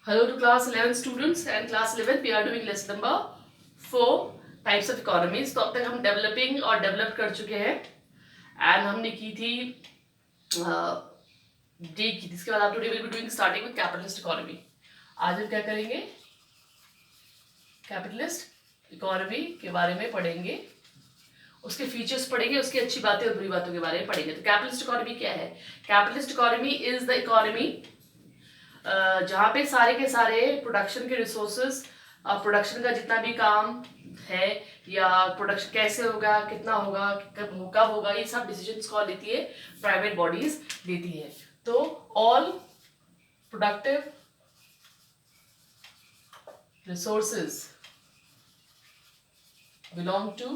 Hello to class 11 students and class 11 we are doing lesson number 4 types of economies। तो अब तक हम developing और डेवलप कर चुके हैं एंड हमने की थी डी की थी। इसके बाद आप today will be doing starting with capitalist economy. आज हम क्या करेंगे, कैपिटलिस्ट इकोनॉमी के बारे में पढ़ेंगे, उसके फीचर्स पढ़ेंगे, उसकी अच्छी बातें और बुरी बातों के बारे में पढ़ेंगे। तो कैपिटलिस्ट इकोनॉमी क्या है? Capitalist economy is the economy जहाँ पे सारे के सारे प्रोडक्शन के रिसोर्सेज, प्रोडक्शन का जितना भी काम है या प्रोडक्शन कैसे होगा, कितना होगा, कब होगा, ये सब डिसीजंस कौन लेती है? प्राइवेट बॉडीज लेती है। तो all productive resources belong to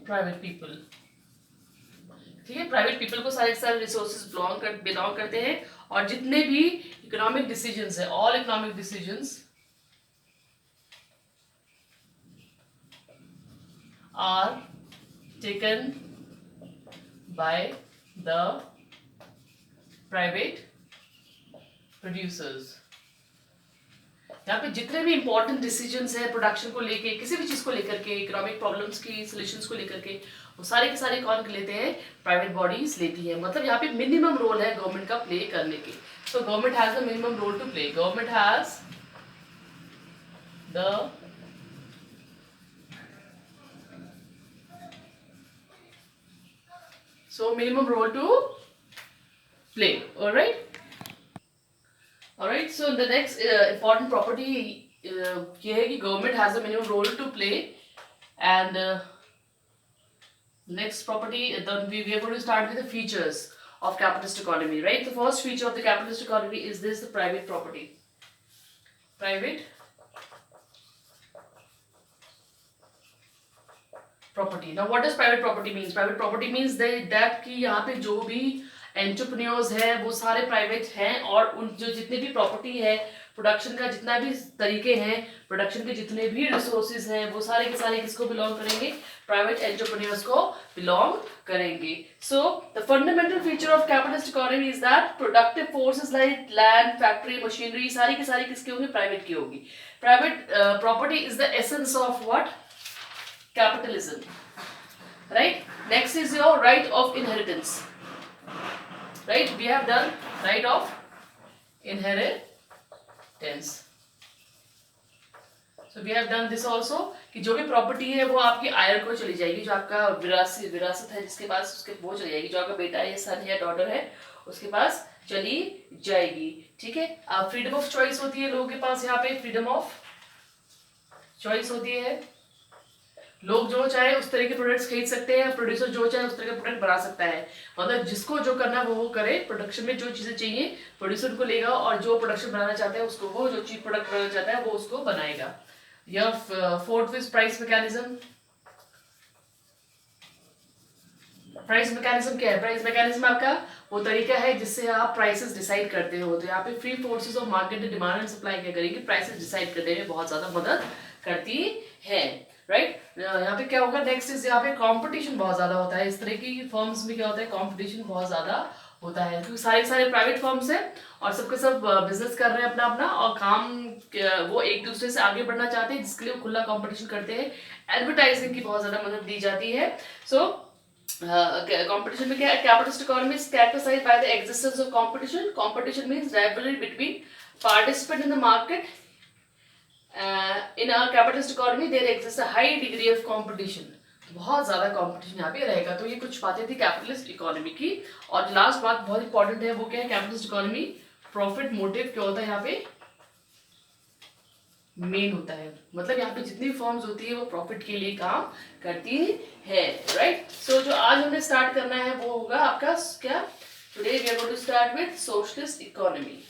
private people. ठीक है, प्राइवेट पीपल को सारे सारे रिसोर्सेज बिलोंग करते हैं और जितने भी इकोनॉमिक डिसीजंस है, all economic decisions are taken by the private producers. यहाँ पे जितने भी इंपॉर्टेंट डिसीजंस है प्रोडक्शन को लेके, किसी भी चीज को लेकर के, इकोनॉमिक प्रॉब्लम्स की सॉल्यूशंस को लेकर के, वो सारे के सारे कौन लेते हैं? प्राइवेट बॉडीज लेती है। मतलब यहाँ पे मिनिमम रोल है गवर्नमेंट का प्ले करने के। So government has the minimum role to play. Government has the minimum role to play. Alright, so the next important property ये है कि government has a minimum role to play, and next property we are going to start with the features of capitalist economy, right? The first feature of the capitalist economy is this: the private property. Private property. Now what does private property means? Private property means that कि यहाँ पे जो भी entrepreneurs है वो सारे private हैं और उन जो जितने भी प्रॉपर्टी है, प्रोडक्शन का जितना भी तरीके हैं, प्रोडक्शन के जितने भी रिसोर्सेज हैं, वो सारे के सारे किसको बिलोंग करेंगे? प्राइवेट एंटरप्रेन्योर्स को बिलोंग करेंगे। So the fundamental feature of capitalist economy is that productive forces like land, factory, machinery सारी की सारी किसकी होगी? प्राइवेट की होगी। Private property is the essence of what? Capitalism. Right? Next is your right of inheritance. Right? We have done right of inheritance. So we have done this also कि जो भी प्रॉपर्टी है वो आपकी आयर को चली जाएगी, जो आपका विरासत है जिसके पास, उसके वो चली जाएगी। जो आपका बेटा है, सन है, डॉटर है, उसके पास चली जाएगी। ठीक है, फ्रीडम ऑफ चॉइस होती है लोगों के पास। यहाँ पे फ्रीडम ऑफ चॉइस होती है। लोग जो चाहे उस तरह के प्रोडक्ट्स खरीद सकते हैं, प्रोड्यूसर जो चाहे उस तरह का प्रोडक्ट बना सकता है। मतलब जिसको जो करना है वो करे। प्रोडक्शन में जो चीजें चाहिए प्रोड्यूसर को लेगा और जो प्रोडक्शन बनाना चाहता है उसको, वो जो चीप प्रोडक्ट बनाना चाहता है वो उसको बनाएगा। या fourth with price mechanism. Price mechanism क्या है? प्राइस मैकेनिज्म आपका वो तरीका है जिससे आप प्राइसेस डिसाइड करते हो। तो यहाँ पे free forces of market, demand and supply क्या करेंगे? प्राइसेस डिसाइड करने में बहुत ज्यादा मदद करती है। राइट? यहाँ पे क्या होगा? नेक्स्ट इज यहाँ पे कंपटीशन बहुत ज्यादा होता है। इस तरह की फर्म्स में क्या होता है? कंपटीशन बहुत ज्यादा होता है क्योंकि सारे सारे प्राइवेट फर्म्स हैं और सबके सब बिजनेस कर रहे हैं अपना अपना, और काम वो एक दूसरे से आगे बढ़ना चाहते हैं, जिसके लिए वो खुला कंपटीशन करते हैं। एडवर्टाइजिंग की बहुत ज्यादा मदद दी जाती है। सो competition में क्या है? Capitalist economy is characterized by the existence of competition. Competition means rivalry between participants in the market. In a capitalist economy there exists a high degree of competition. तो बहुत ज्यादा कंपटीशन यहाँ पे रहेगा। तो ये कुछ बातें थी कैपिटलिस्ट इकोनॉमी की। और लास्ट बात बहुत इंपॉर्टेंट है, वो क्या है? कैपिटलिस्ट इकोनॉमी प्रॉफिट मोटिव क्या होता है यहाँ पे? मेन होता है। मतलब यहाँ पे जितनी फर्म्स होती है वो प्रॉफिट के लिए काम करती है। राइट? सो जो आज हमें स्टार्ट करना है वो होगा आपका क्या? Today we are going to start with socialist economy.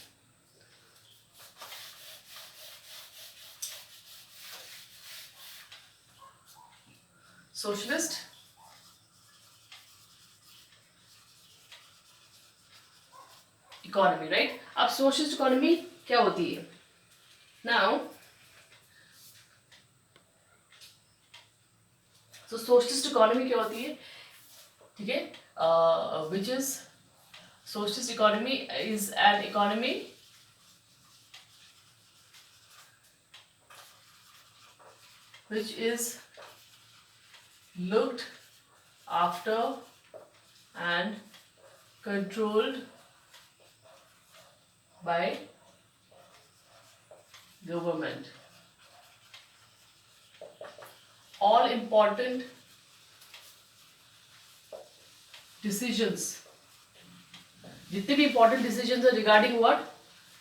Socialist economy. Right? अब सोशलिस्ट इकोनॉमी क्या होती है? नाउ तो सोशलिस्ट इकोनॉमी क्या होती है? ठीक है, which is Socialist economy is an economy which is looked after and controlled by government. All important decisions, जितने भी important decisions are regarding what?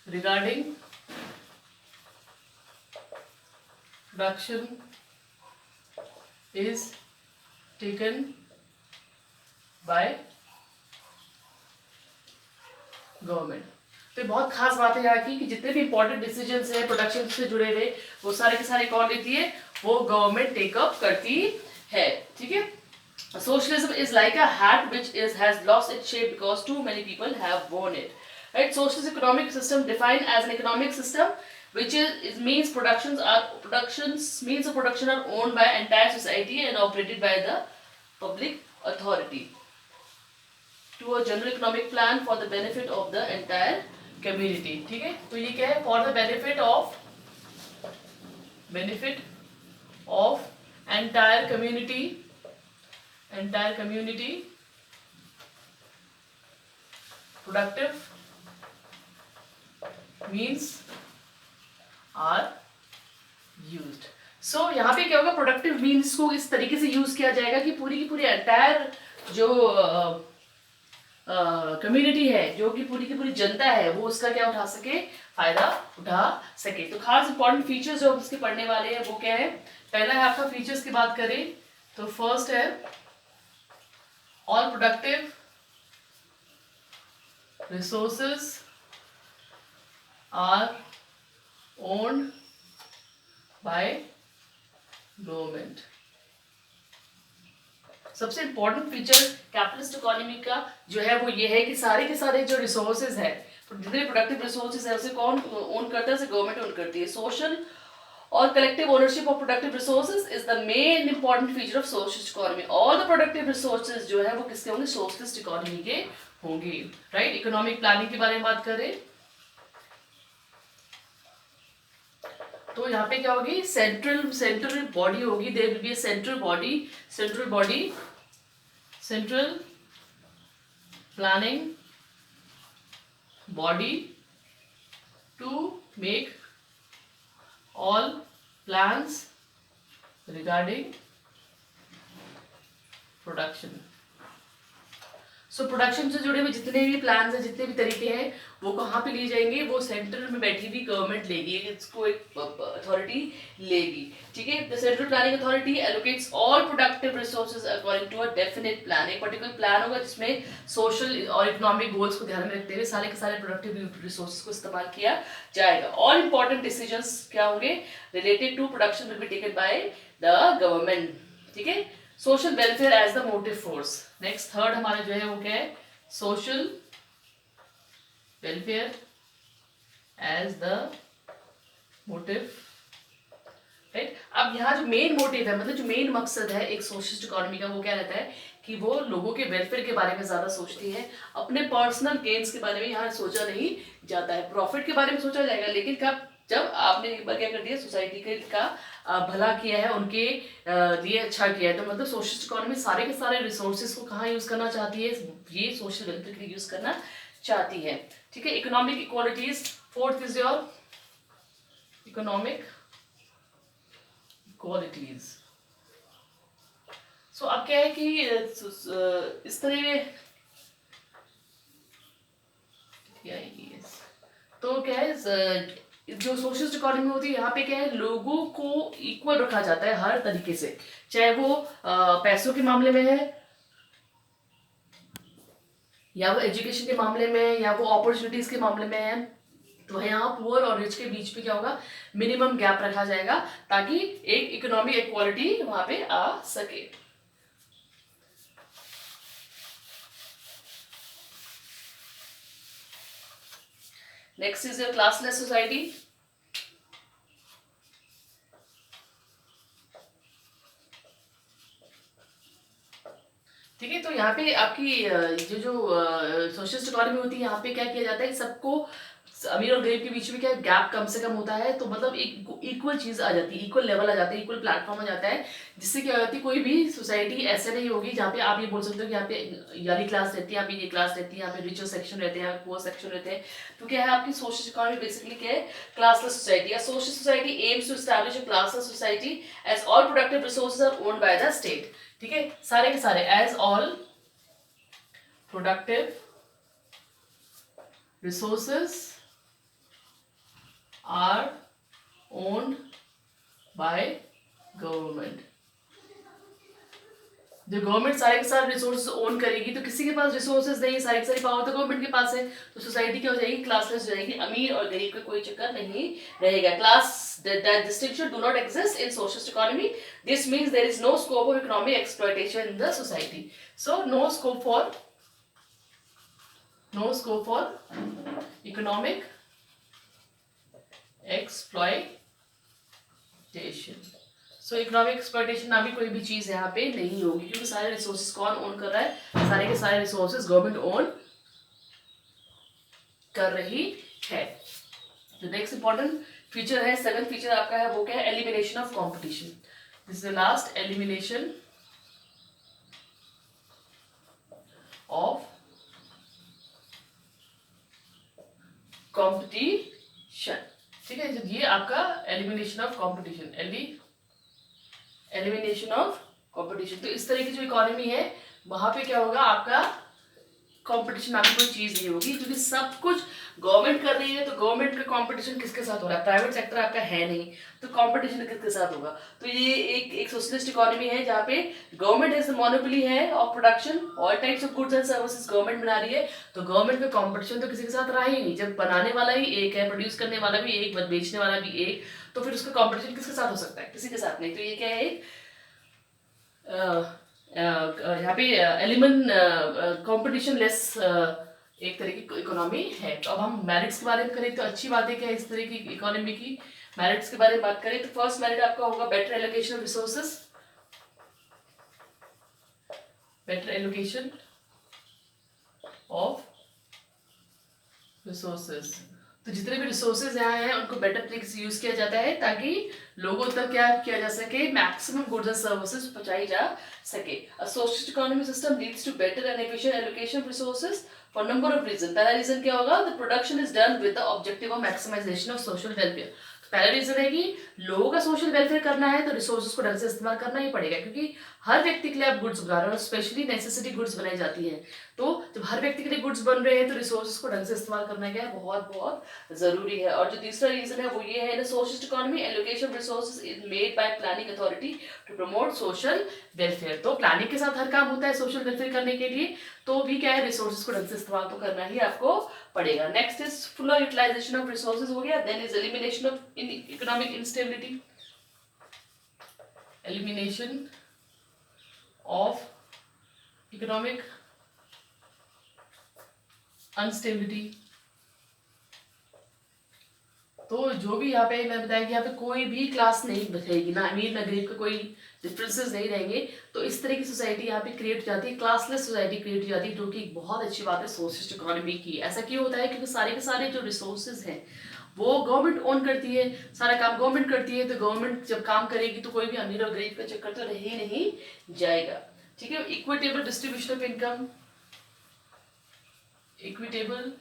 Regarding production is taken by government. तो बहुत खास बात है यहाँ की कि जितने भी इंपॉर्टेंट डिसीजंस हैं प्रोडक्शन से जुड़े हुए वो सारे के सारे कौन लेती है? वो गवर्नमेंट टेकअप करती है। ठीक है। Socialism is like a hat which has lost its shape because too many people have worn it. Right? Socialist economic system defined as an economic system which means means of production are owned by entire society and operated by the public authority to a general economic plan for the benefit of the entire community. ठीक है। तो ये क्या है? For the benefit of entire community productive means are used. So यहाँ पे क्या होगा? प्रोडक्टिव मीन्स को इस तरीके से यूज किया जाएगा कि पूरी की पूरी एंटायर जो कम्युनिटी है, जो कि पूरी की पूरी जनता है, वो उसका क्या उठा सके? फायदा उठा सके। तो खास इंपॉर्टेंट फीचर्स जो हम इसके पढ़ने वाले हैं वो क्या है? पहला है आपका फीचर्स की बात करें तो फर्स्ट है all productive resources are owned by government. सबसे इंपॉर्टेंट फीचर कैपिटलिस्ट इकोनॉमी का जो है वो ये है कि सारे के सारे जो रिसोर्सेज है, जितने प्रोडक्टिव रिसोर्सेज है, उसे कौन ओन करता है? उसे गवर्नमेंट ओन करती है। सोशल और collective ownership of productive resources is the main important feature of socialist economy. All the productive resources जो है वो किसके होंगे? सोशलिस्ट इकोनॉमी के होंगे। राइट। इकोनॉमिक प्लानिंग के बारे में बात करें तो यहाँ पे क्या होगी? सेंट्रल बॉडी होगी। There will be a central planning body to make all plans regarding production. So production से जुड़े हुए जितने भी प्लान्स हैं, जितने भी तरीके हैं, वो कहाँ पे लिए जाएंगे? वो सेंटर में बैठी हुई गवर्नमेंट लेगी, इसको एक अथॉरिटी लेगी। ठीक है। The central planning authority allocates all productive resources according to a definite plan. एक पर्टिकुलर प्लान होगा जिसमें सोशल और इकोनॉमिक गोल्स को ध्यान में रखते हुए सारे के सारे प्रोडक्टिव रिसोर्सेज को इस्तेमाल किया जाएगा। ऑल इंपॉर्टेंट डिसीजंस क्या होंगे? Related to production will be taken by the government. ठीक है। Social welfare as the motive force. Next third हमारा जो है वो क्या है? Social welfare as the motive. Right. अब यहाँ जो मेन मोटिव है, मतलब जो मेन मकसद है एक सोशलिस्ट इकोनॉमी का, वो क्या रहता है कि वो लोगों के वेलफेयर के बारे में ज्यादा सोचती है। अपने पर्सनल गेन्स के बारे में यहाँ सोचा नहीं जाता है। प्रॉफिट के बारे में सोचा जाएगा, लेकिन कब? जब आपने एक बार क्या कर दिया, सोसाइटी के का भला किया है, उनके लिए अच्छा किया है। तो मतलब सोशलिस्ट इकोनॉमी सारे के सारे रिसोर्सेज को कहाँ यूज करना चाहती है? ये सोशल वेलफेयर के लिए यूज करना चाहती है। ठीक है। Economic equalities. Fourth is your economic equalities. So अब क्या है कि इस तरह तो क्या है, जो सोशलिस्ट इकोनॉमी होती है यहाँ पे क्या है? लोगों को इक्वल रखा जाता है हर तरीके से, चाहे वो पैसों के मामले में है, या वो एजुकेशन के मामले में, या वो अपॉर्चुनिटीज के मामले में है। तो यहाँ पुअर और रिच के बीच पे क्या होगा? मिनिमम गैप रखा जाएगा ताकि एक इकोनॉमिक इक्वालिटी वहां पे आ सके। Next is your classless society. ठीक है। तो यहाँ पे आपकी जो सोशलिस्ट इकोनॉमी होती है, यहाँ पे क्या किया जाता है, सबको अमीर और गरीब के बीच में क्या गैप कम से कम होता है, तो मतलब एक इक्वल चीज आ जाती है, इक्वल लेवल आ जाता है, इक्वल प्लेटफॉर्म आ जाता है, जिससे क्या होती है कोई भी सोसाइटी ऐसे नहीं होगी जहाँ पे आप ये बोल सकते हो कि यहाँ पे यारी क्लास रहती है, यहाँ पे ये क्लास रहती है, यहाँ पे रिचर सेक्शन रहते हैं, यहाँ पे पुअर सेक्शन रहते हैं। तो क्या है आपकी सोशल इकोनॉमी बेसिकली क्या है, classless society. Social society aims to establish a classless society as all productive resources are owned by the state. ठीक है, सारे के सारे as all productive resources are owned by government। जो गवर्नमेंट सारे के सारे रिसोर्सेज ओन करेगी, तो किसी के पास रिसोर्सेज नहीं, सारी की सारी पावर तो गवर्नमेंट के पास है, तो सोसाइटी क्या हो जाएगी, क्लासलेस हो जाएगी, अमीर और गरीब का कोई चक्कर नहीं रहेगा। Class distinction do not exist in socialist economy. This means there is no scope of economic exploitation in the society. So no scope for economic exploitation। So economic exploitation नाम की कोई भी चीज यहाँ पे नहीं होगी, क्योंकि सारे रिसोर्सेज कौन ओन कर रहा है, सारे के सारे रिसोर्सेज गवर्नमेंट ओन कर रही है। जो नेक्स्ट इंपॉर्टेंट फीचर है, सेवेंथ फीचर आपका है, वो क्या है, elimination of competition. This is the last, elimination of competition. ठीक है, जब ये आपका elimination of competition, elimination of competition, तो इस तरह की जो इकोनॉमी है वहां पे क्या होगा, आपका कंपटीशन नाम की कोई चीज नहीं होगी, क्योंकि सब कुछ गवर्नमेंट कर रही है, तो गवर्नमेंट का कंपटीशन किसके साथ हो रहा है, प्राइवेट सेक्टर आपका है नहीं, तो कंपटीशन किसके साथ होगा। तो ये एक सोशलिस्ट इकोनॉमी है जहाँ पे गवर्नमेंट हैज द मोनोपोली है of production, all types of goods and services government बना रही है, तो गवर्नमेंट में कंपटीशन तो किसी के साथ रहा ही नहीं। जब बनाने वाला ही एक है, प्रोड्यूस करने वाला भी एक, बेचने वाला भी एक, तो फिर उसका कंपटीशन किसके साथ हो सकता है, किसी के साथ नहीं। तो ये क्या है, यहाँ पे एलिमेंट कंपटीशन लेस एक तरह की इकोनॉमी है। तो अब हम मेरिट्स के बारे में करें तो अच्छी बात है क्या इस तरह की इकोनॉमी की। मेरिट्स के बारे में बात करें तो फर्स्ट मेरिट आपका होगा better allocation of resources, better allocation of resources. तो जितने भी रिसोर्सेज यहाँ हैं उनको बेटर तरीके से यूज किया जाता है, ताकि लोगों तक क्या किया जा सके, मैक्सिमम गुड्स एंड सर्विसेज पहुंचाई जा सके। A socialist economic system leads to better and efficient allocation of resources for number of reason. पहला रीजन क्या होगा, the production is done with the objective of maximisation of social welfare. पहला reason है कि लोगों का सोशल वेलफेयर करना है, तो रिसोर्सेज को ढंग से इस्तेमाल करना ही पड़ेगा, क्योंकि हर व्यक्ति के लिए आप गुड्स बना रहे हो, स्पेशली नेसेसिटी गुड्स बनाई जाती है। तो जब हर व्यक्ति के लिए गुड्स बन रहे हैं तो रिसोर्सेज को ढंग से इस्तेमाल करना क्या है, बहुत बहुत जरूरी है। और जो तीसरा रीजन है वो ये है, in socialist economy allocation of resources is made by planning authority to promote social welfare. तो प्लानिंग के साथ हर काम होता है सोशल वेलफेयर करने के लिए, तो भी क्या है, रिसोर्सेज को ढंग से इस्तेमाल तो करना ही आपको पड़ेगा। Next is full utilisation of resources हो गया। Then is elimination of economic instability, elimination of economic unstability. तो जो भी यहाँ पे मैं बताया कि यहाँ पे कोई भी क्लास नहीं रहेगी, ना अमीर ना गरीब का कोई डिफरेंसेस नहीं रहेंगे। तो इस तरह की सोसाइटी यहाँ पे क्रिएट हो जाती है, क्लासलेस सोसाइटी क्रिएट हो जाती है, जो कि एक बहुत अच्छी बात है सोशलिस्ट इकोनॉमी की। ऐसा क्यों होता है, क्योंकि सारे के सारे जो रिसोर्सेज हैं वो गवर्नमेंट ओन करती है, सारा काम गवर्नमेंट करती है, तो गवर्नमेंट जब काम करेगी तो कोई भी अमीर और गरीब का चक्कर तो रह ही नहीं जाएगा। ठीक है, equitable distribution of income, equitable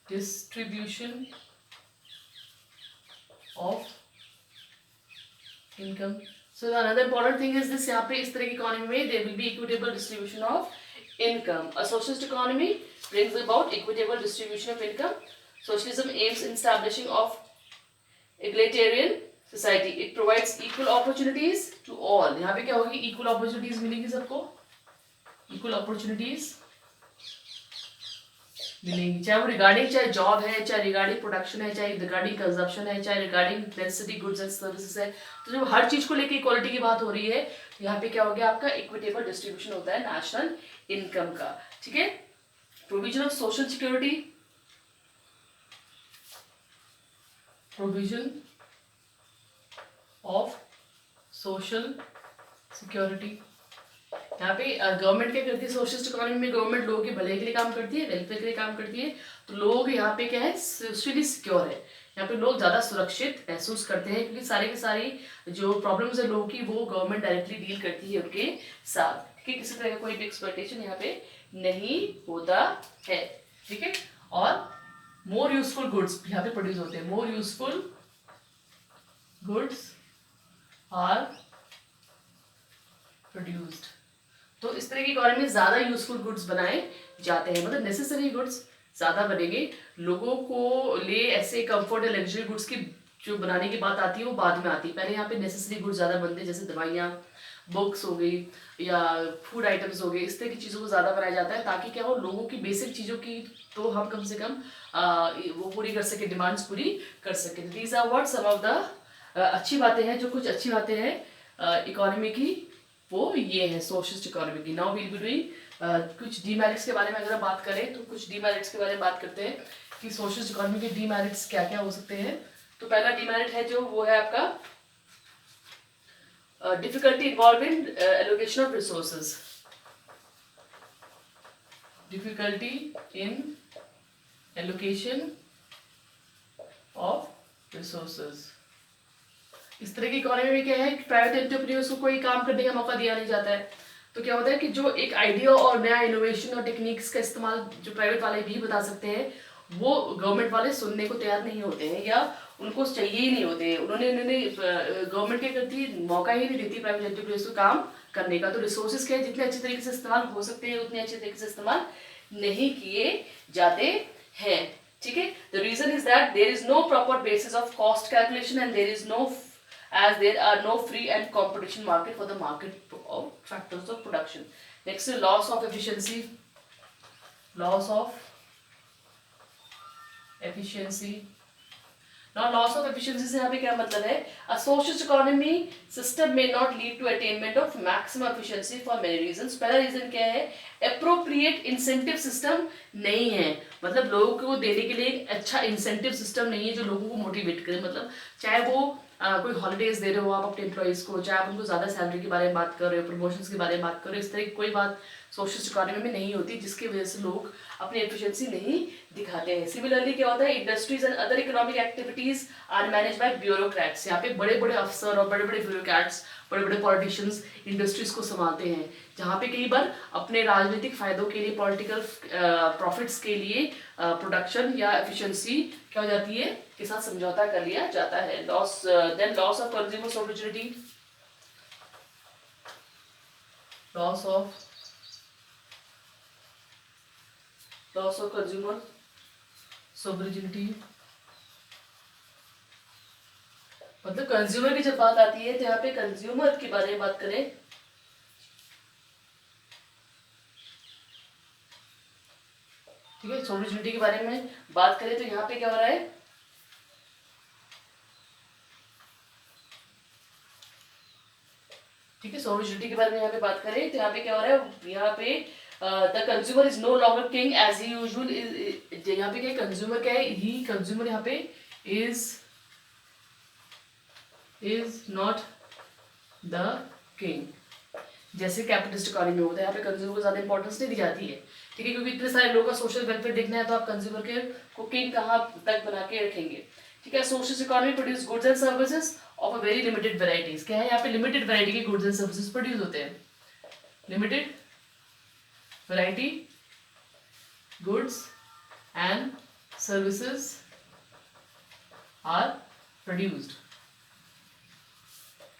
distribution of income. So another important thing is this, यहाँ पे इस तरह की इकोनॉमी में there will be equitable distribution of income. A socialist economy brings about equitable distribution of income. Socialism aims in establishing of egalitarian society. It provides equal opportunities to all. यहाँ पे क्या होगी, इक्वल अपॉर्चुनिटीज मिलेगी सबको, equal opportunities मिलेंगी, चाहे वो regarding चाहे जॉब है, चाहे रिगार्डिंग प्रोडक्शन है, चाहे रिगार्डिंग कंजप्शन है, चाहे regarding necessity goods and services है। तो जब हर चीज को लेकर इक्वालिटी की बात हो रही है, तो यहाँ पे क्या हो गया, आपका इक्विटेबल डिस्ट्रीब्यूशन होता है नेशनल इनकम का। ठीक है, provision of social security, provision of social security. यहाँ पे गवर्नमेंट क्या करती है, सोशलिस्ट इकोनॉमी में गवर्नमेंट लोगों के भले के लिए काम करती है, वेलफेयर के लिए काम करती है। तो लोग यहाँ पे क्या है, सोशली सिक्योर है। यहाँ पे लोग ज़्यादा सुरक्षित महसूस करते हैं, क्योंकि सारी की सारी जो प्रॉब्लम्स है लोगों की, वो गवर्नमेंट डायरेक्टली डील करती है उनके साथ। ठीक है, किसी तरह का कोई भी एक्सप्लॉयटेशन यहाँ पे नहीं होता है। ठीक है, और मोर यूजफुल गुड्स यहाँ पे प्रोड्यूस होते हैं। More useful goods are produced. तो इस तरह की इकोनॉमी में ज्यादा यूजफुल गुड्स बनाए जाते हैं, मतलब नेसेसरी गुड्स ज्यादा बनेंगे। लोगों को लिए ऐसे कंफर्ट या लग्जरी गुड्स की जो बनाने की बात आती है वो बाद में आती है। पहले यहाँ पे नेसेसरी गुड्स ज्यादा बनते हैं, जैसे दवाइयाँ, बुक्स हो गई या फूड आइटम्स हो गए, इस तरह की चीज़ों को ज़्यादा बनाया जाता है, ताकि क्या हो, लोगों की बेसिक चीज़ों की तो हम कम से कम वो पूरी कर सके, डिमांड्स पूरी कर सके। These are what some of the अच्छी बातें हैं, जो कुछ अच्छी बातें हैं इकोनॉमी की, वो ये है सोशलिस्ट इकोनॉमी की। नाउ विल बी डूइंग कुछ डीमेरिट्स के बारे में अगर हम बात करें तो कुछ डीमेरिट्स के बारे में बात करते हैं कि सोशलिस्ट इकोनॉमी के डीमेरिट्स क्या क्या हो सकते हैं। तो पहला डीमेरिट है जो वो है आपका difficulty involved in allocation of resources. Difficulty in allocation of resources. इस तरह की इकोनॉमी में क्या है कि प्राइवेट एंटरप्रेन्योर्स को कोई काम करने का मौका दिया नहीं जाता है। तो क्या होता है कि जो एक आइडिया और नया इनोवेशन और टेक्निक्स का इस्तेमाल जो प्राइवेट वाले भी बता सकते हैं, वो गवर्नमेंट वाले सुनने को तैयार नहीं होते हैं, या उनको चाहिए ही नहीं होते हैं। उन्होंने गवर्नमेंट क्या करती है, मौका ही नहीं देती प्राइवेट एंटरप्रेन्योर्स को काम करने का। तो रिसोर्सेज क्या है, जितने अच्छे तरीके से इस्तेमाल हो सकते हैं उतने अच्छे तरीके से इस्तेमाल नहीं किए जाते हैं। ठीक है, the reason is that there is no proper basis of cost calculation and there is no as there are no free and competition market for the market of factors of production. Next is loss of efficiency. Loss of efficiency. Now loss of efficiency से यहाँ पे क्या मतलब है, a socialist economy system may not lead to attainment of maximum efficiency for many reasons. पहला reason क्या है, appropriate incentive system नहीं है, मतलब लोगों को देने के लिए एक अच्छा इंसेंटिव सिस्टम नहीं है जो लोगों को मोटिवेट करे। मतलब चाहे वो कोई हॉलीडेज दे रहे हो आप अपने एम्प्लॉइज को, चाहे आप उनको ज़्यादा सैलरी के बारे में बात कर रहे हो, प्रमोशंस के बारे में बात कर रहे हो, इस तरह की कोई बात सोशलिस्ट इकोनॉमी में नहीं होती, जिसकी वजह से लोग अपनी एफिशिएंसी नहीं दिखाते हैं। सिमिलरली क्या होता है, industries and other economic activities are manage by bureaucrats. यहाँ पे बड़े बड़े अफसर और बड़े बड़े ब्यूरोक्रेट्स, बड़े बड़े पॉलिटिशियंस इंडस्ट्रीज को संभालते हैं, जहाँ पे कई बार अपने राजनीतिक फायदों के लिए, पॉलिटिकल प्रॉफिट्स के लिए प्रोडक्शन या एफिशिएंसी क्या हो जाती है, के साथ समझौता कर लिया जाता है। Loss then loss of consumer sovereignty, loss of consumer sovereignty, मतलब कंज्यूमर की जब बात आती है तो यहाँ पे कंज्यूमर के बारे में बात करें, ठीक है, सॉवरेनिटी के बारे में बात करें तो यहाँ पे क्या हो रहा है, ठीक है, सॉवरेनिटी के बारे में यहाँ पे बात करें तो यहाँ पे क्या हो रहा है, यहाँ पे the consumer is no longer king as he usual. यहाँ पे क्या, कंज्यूमर क्या है, ही कंज्यूमर यहाँ पे इज नॉट द किंग, जैसे कैपिटलिस्ट इकोनॉमी होता है, यहाँ पे कंज्यूमर को ज्यादा इंपॉर्टेंस नहीं दी जाती है। ठीक है, क्योंकि इतने सारे लोगों का सोशल वेलफेयर देखना है, तो आप कंज्यूमर के को किंग कहाँ तक बना के रखेंगे। ठीक है, socialist economy produce goods and services of a very limited varieties. क्या है, यहाँ पे लिमिटेड वैरायटी के गुड्स एंड सर्विसेज प्रोड्यूस होते हैं, limited variety goods and services are produced.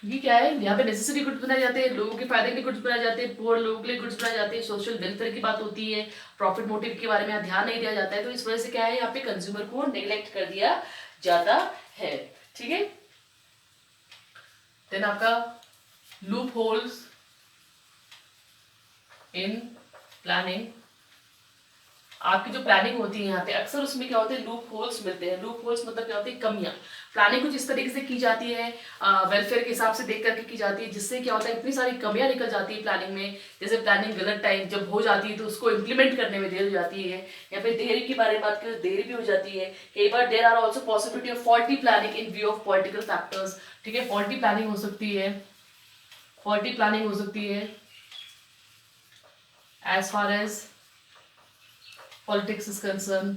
क्योंकि क्या है, यहाँ पे नेसेसरी गुड्स बनाए जाते हैं, लोगों के फायदे के लिए गुड्स बनाए जाते हैं, पुअर लोगों के लिए गुड्स बनाए जाते हैं, सोशल वेलफेयर की बात होती है, प्रॉफिट मोटिव के बारे में यहाँ ध्यान नहीं दिया जाता है। तो इस वजह से क्या है, यहाँ पे कंज्यूमर को नेग्लेक्ट कर दिया जाता है। ठीक है, देन आपका लूप होल्स इन प्लानिंग, आपकी जो प्लानिंग होती है यहाँ पे अक्सर उसमें क्या होते हैं, लूप होल्स मिलते हैं। लूप होल्स मतलब क्या होती है, कमियां। प्लानिंग कुछ इस तरीके से की जाती है, वेलफेयर के हिसाब से देख करके की जाती है, जिससे क्या होता है, इतनी सारी कमियां निकल जाती है प्लानिंग में। जैसे प्लानिंग गलत टाइम जब हो जाती है तो उसको इम्प्लीमेंट करने में देर हो जाती है, या फिर देर की बारे में बात करें, देर भी हो जाती है। कई बार there are also possibility of faulty planning in view of political factors. ठीक है, फॉल्टी प्लानिंग हो सकती है, फॉल्टी प्लानिंग हो सकती है as far as politics is concerned,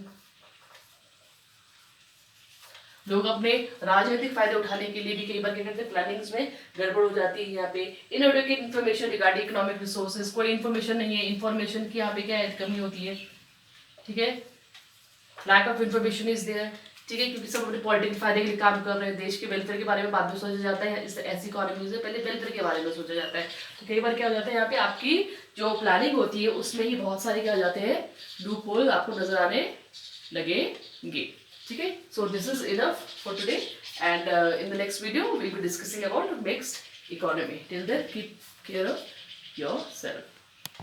लोग अपने राजनीतिक फायदे उठाने के लिए भी कई बार क्या करते हैं, प्लानिंग्स में गड़बड़ हो जाती है। यहाँ पे इनएडिक्वेट इन्फॉर्मेशन रिगार्डिंग इकोनॉमिक रिसोर्सेज, कोई इन्फॉर्मेशन नहीं है, इन्फॉर्मेशन की यहाँ पे क्या है, कमी होती है, ठीक है, lack of information is there, ठीक है, क्योंकि सब अपने पॉलिटिकल फायदे के लिए काम कर रहे हैं, देश के वेलफेयर के बारे में बाद में सोचा जाता है, इस ऐसी इकोनॉमी से पहले वेलफेयर के बारे में सोचा जाता है। तो कई बार क्या हो जाता है, यहाँ पे आपकी जो प्लानिंग होती है उसमें ही बहुत सारे क्या हो जाते हैं, लूप होल आपको नजर आने लगेंगे, ठीक है। So this is enough for today and in the next video we will be discussing about mixed economy. Till then keep care of yourself.